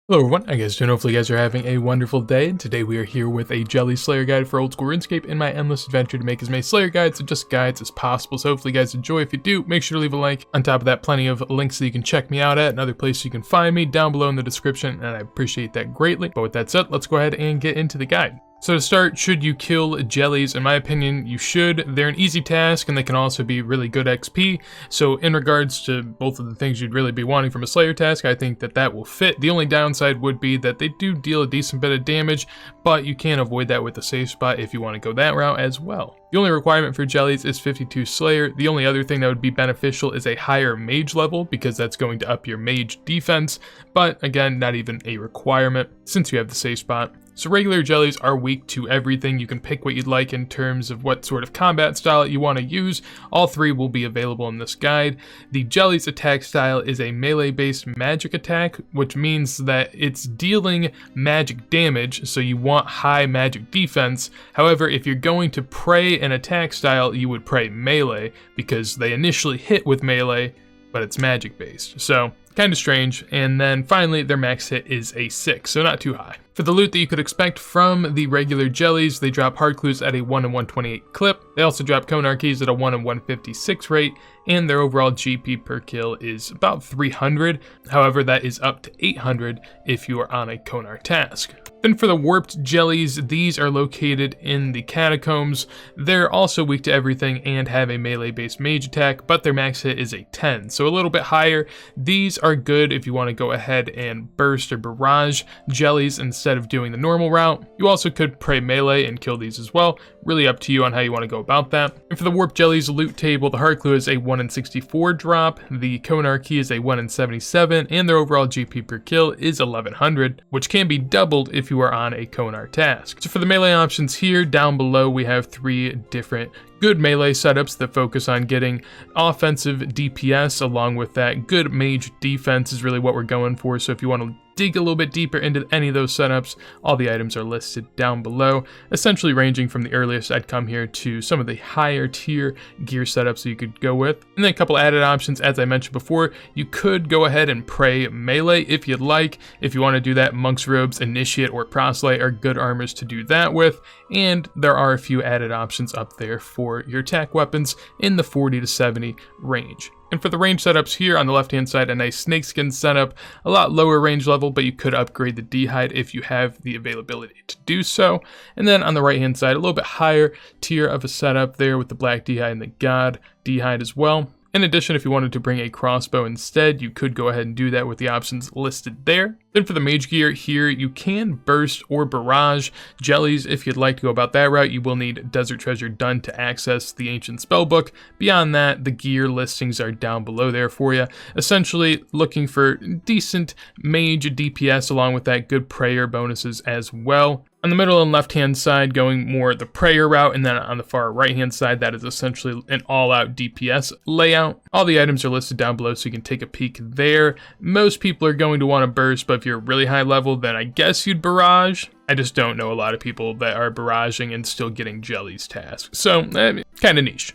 Hello everyone, I guess doing hopefully you guys are having a wonderful day. Today we are here with a Jelly Slayer guide for old school RuneScape in my endless adventure to make as many Slayer guides and just guides as possible. So hopefully you guys enjoy. If you do, make sure to leave a like. On top of that, plenty of links that you can check me out at and other places you can find me down below in the description, and I appreciate that greatly. But with that said, let's go ahead and get into the guide. So to start, should you kill Jellies? In my opinion, you should. They're an easy task and they can also be really good XP. So in regards to both of the things you'd really be wanting from a Slayer task, I think that will fit. The only downside would be that they do deal a decent bit of damage, but you can avoid that with a safe spot if you want to go that route as well. The only requirement for Jellies is 52 Slayer. The only other thing that would be beneficial is a higher Mage level, because that's going to up your Mage defense, but again, not even a requirement since you have the safe spot. So regular Jellies are weak to everything. You can pick what you'd like in terms of what sort of combat style you want to use. All three will be available in this guide. The Jellies attack style is a melee-based magic attack, which means that it's dealing magic damage, so you want high magic defense. However, if you're going to pray an attack style, you would pray melee, because they initially hit with melee, but it's magic-based. So kind of strange. And then finally, their max hit is a 6, so not too high. For the loot that you could expect from the regular Jellies, they drop hard clues at a 1 in 128 clip. They also drop Konar keys at a 1 in 156 rate, and their overall GP per kill is about 300. However, that is up to 800 if you are on a Konar task. Then for the warped Jellies, these are located in the Catacombs. They're also weak to everything and have a melee-based mage attack, but their max hit is a 10, so a little bit higher. These are good if you want to go ahead and burst or barrage Jellies instead of doing the normal route. You also could pray melee and kill these as well. Really up to you on how you want to go about that. And for the warped Jellies loot table, the hard clue is a 1 in 64 drop, the Konar key is a 1 in 77, and their overall GP per kill is 1100, which can be doubled if you are on a Konar task. So for the melee options here, down below we have 3 different good melee setups that focus on getting offensive DPS, along with that good mage defense is really what we're going for. So if you want to dig a little bit deeper into any of those setups, all the items are listed down below, essentially ranging from the earliest I'd come here to some of the higher tier gear setups that you could go with. And then a couple added options, as I mentioned before, you could go ahead and pray melee if you'd like. If you want to do that, Monk's Robes, Initiate, or Proselyte are good armors to do that with, and there are a few added options up there for your attack weapons in the 40 to 70 range. And for the range setups here on the left hand side, a nice snakeskin setup, a lot lower range level, but you could upgrade the D-hide if you have the availability to do so. And then on the right hand side, a little bit higher tier of a setup there with the black D-hide and the God D-hide as well. In addition, if you wanted to bring a crossbow instead, you could go ahead and do that with the options listed there. Then for the mage gear here, you can burst or barrage Jellies. If you'd like to go about that route, you will need Desert Treasure done to access the ancient spellbook. Beyond that, the gear listings are down below there for you. Essentially looking for decent mage DPS along with that good prayer bonuses as well. On the middle and left hand side, going more the prayer route, and then on the far right hand side, that is essentially an all-out DPS layout. All the items are listed down below, so you can take a peek there. Most people are going to want to burst, but if you're really high level, then I guess you'd barrage. I just don't know a lot of people that are barraging and still getting Jellies tasks, so kind of niche.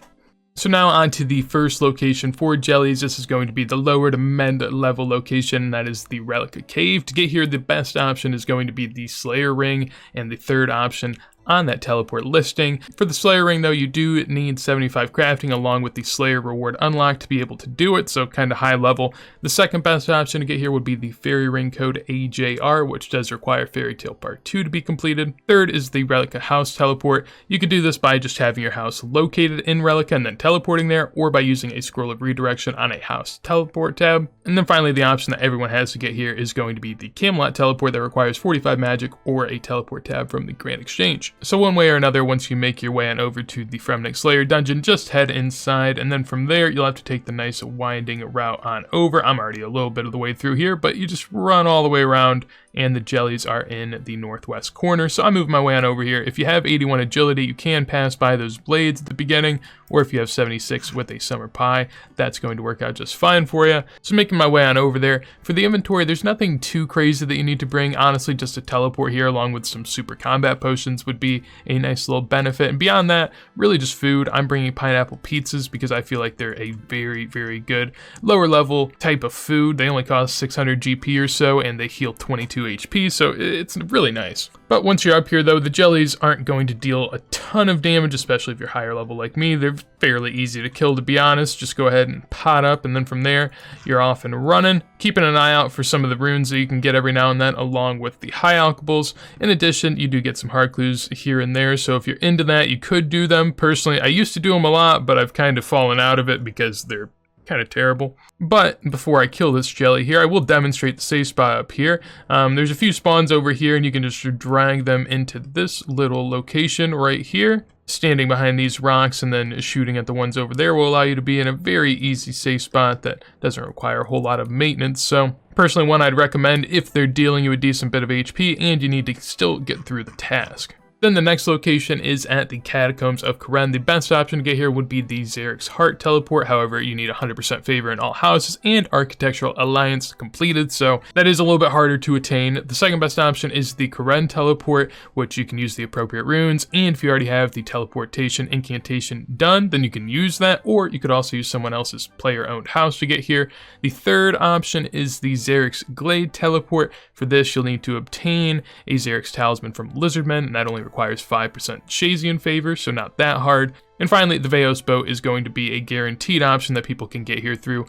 So now on to the first location for Jellies. This is going to be the lower to mid level location, that is the Rellekka cave. To get here, the best option is going to be the Slayer ring, and the third option on that teleport listing. For the Slayer ring though, you do need 75 crafting along with the Slayer reward unlock to be able to do it, so kind of high level. The second best option to get here would be the fairy ring code AJR, which does require Fairy Tale Part 2 to be completed. Third is the Rellekka house teleport. You could do this by just having your house located in Rellekka and then teleporting there, or by using a scroll of redirection on a house teleport tab. And then finally, the option that everyone has to get here is going to be the Camelot teleport that requires 45 magic or a teleport tab from the Grand Exchange. So one way or another, once you make your way on over to the Fremnik Slayer dungeon, just head inside, and then from there you'll have to take the nice winding route on over. I'm already a little bit of the way through here, but you just run all the way around, and the Jellies are in the northwest corner. So I'm moving my way on over here. If you have 81 agility, you can pass by those blades at the beginning, or if you have 76 with a summer pie, that's going to work out just fine for you. So making my way on over there. For the inventory, there's nothing too crazy that you need to bring. Honestly, just a teleport here along with some super combat potions would be a nice little benefit. And beyond that, really just food. I'm bringing pineapple pizzas because I feel like they're a very, very good lower level type of food. They only cost 600 GP or so, and they heal 22 2 HP, so it's really nice. But once you're up here though, the jellies aren't going to deal a ton of damage, especially if you're higher level like me. They're fairly easy to kill, to be honest. Just go ahead and pot up, and then from there, you're off and running. Keeping an eye out for some of the runes that you can get every now and then, along with the high alchables. In addition, you do get some hard clues here and there, so if you're into that, you could do them. Personally, I used to do them a lot, but I've kind of fallen out of it because they're kind of terrible. But before I kill this jelly here, I will demonstrate the safe spot up here. There's a few spawns over here, and you can just drag them into this little location right here. Standing behind these rocks and then shooting at the ones over there will allow you to be in a very easy safe spot that doesn't require a whole lot of maintenance. So personally, one I'd recommend if they're dealing you a decent bit of HP and you need to still get through the task. Then the next location is at the Catacombs of Karen. The best option to get here would be the Xeric's Heart teleport. However, you need 100% favor in all houses and Architectural Alliance completed, so that is a little bit harder to attain. The second best option is the Karen teleport, which you can use the appropriate runes, and if you already have the teleportation incantation done, then you can use that, or you could also use someone else's player-owned house to get here. The third option is the Xeric's Glade teleport. For this, you'll need to obtain a Xeric's Talisman from Lizardmen, and that only requires 5% Shazian favor, so not that hard. And finally, the Veos boat is going to be a guaranteed option that people can get here through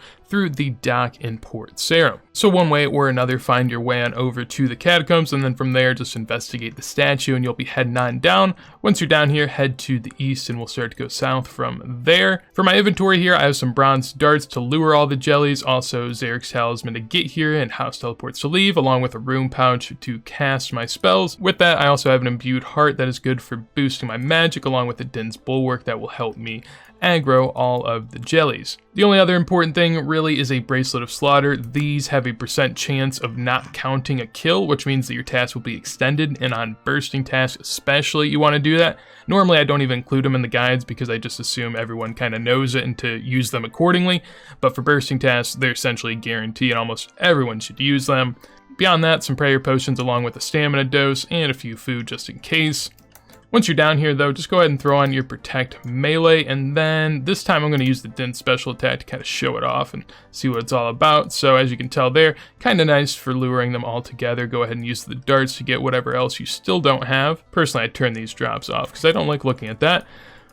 the dock in Port Sarum. So one way or another, find your way on over to the Catacombs, and then from there, just investigate the statue, and you'll be heading on down. Once you're down here, head to the east, and we'll start to go south from there. For my inventory here, I have some bronze darts to lure all the jellies, also Xeric's Talisman to get here, and house teleports to leave, along with a rune pouch to cast my spells. With that, I also have an imbued heart that is good for boosting my magic, along with the Din's Bulwark that will help me aggro all of the jellies. The only other important thing really is a Bracelet of Slaughter. These have a % chance of not counting a kill, which means that your task will be extended, and on bursting tasks especially you want to do that. Normally I don't even include them in the guides because I just assume everyone kind of knows it and to use them accordingly, but for bursting tasks they're essentially a guarantee and almost everyone should use them. Beyond that, some prayer potions along with a stamina dose and a few food just in case. Once you're down here though, just go ahead and throw on your Protect melee, and then this time I'm going to use the Din special attack to kind of show it off and see what it's all about. So as you can tell there, kind of nice for luring them all together. Go ahead and use the darts to get whatever else you still don't have. Personally, I turn these drops off because I don't like looking at that.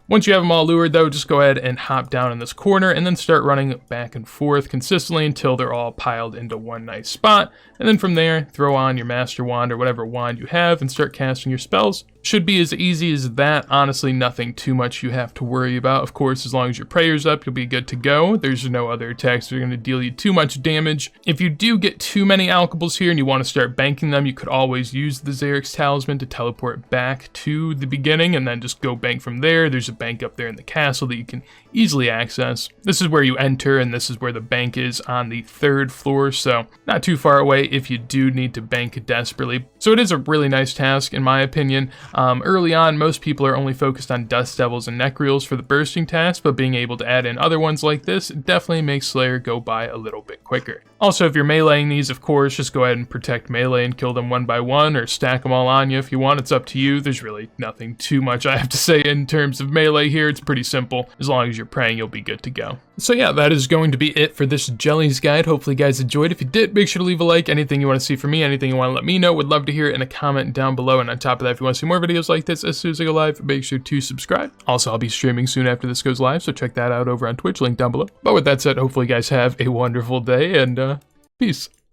Once you have them all lured though, just go ahead and hop down in this corner and then start running back and forth consistently until they're all piled into one nice spot. And then from there, throw on your Master Wand or whatever wand you have and start casting your spells. Should be as easy as that. Honestly, nothing too much you have to worry about. Of course, as long as your prayer's up, you'll be good to go. There's no other attacks that are going to deal you too much damage. If you do get too many alchables here and you want to start banking them, you could always use the Xeric's Talisman to teleport back to the beginning and then just go bank from there. There's a bank up there in the castle that you can easily access. This is where you enter, and this is where the bank is on the 3rd floor, so not too far away if you do need to bank desperately. So it is a really nice task in my opinion. Early on, most people are only focused on Dust Devils and Necreals for the bursting task, but being able to add in other ones like this definitely makes Slayer go by a little bit quicker. Also, if you're meleeing these, of course, just go ahead and Protect melee and kill them one by one, or stack them all on you if you want. It's up to you. There's really nothing too much I have to say in terms of melee here. It's pretty simple. As long as you're praying, you'll be good to go. So yeah, that is going to be it for this Jellies guide. Hopefully you guys enjoyed. If you did, make sure to leave a like. Anything you want to see from me, anything you want to let me know, would love to hear it in a comment down below. And on top of that, if you want to see more videos like this as soon as I go live, make sure to subscribe. Also, I'll be streaming soon after this goes live, so check that out over on Twitch, link down below. But with that said, hopefully you guys have a wonderful day, and peace.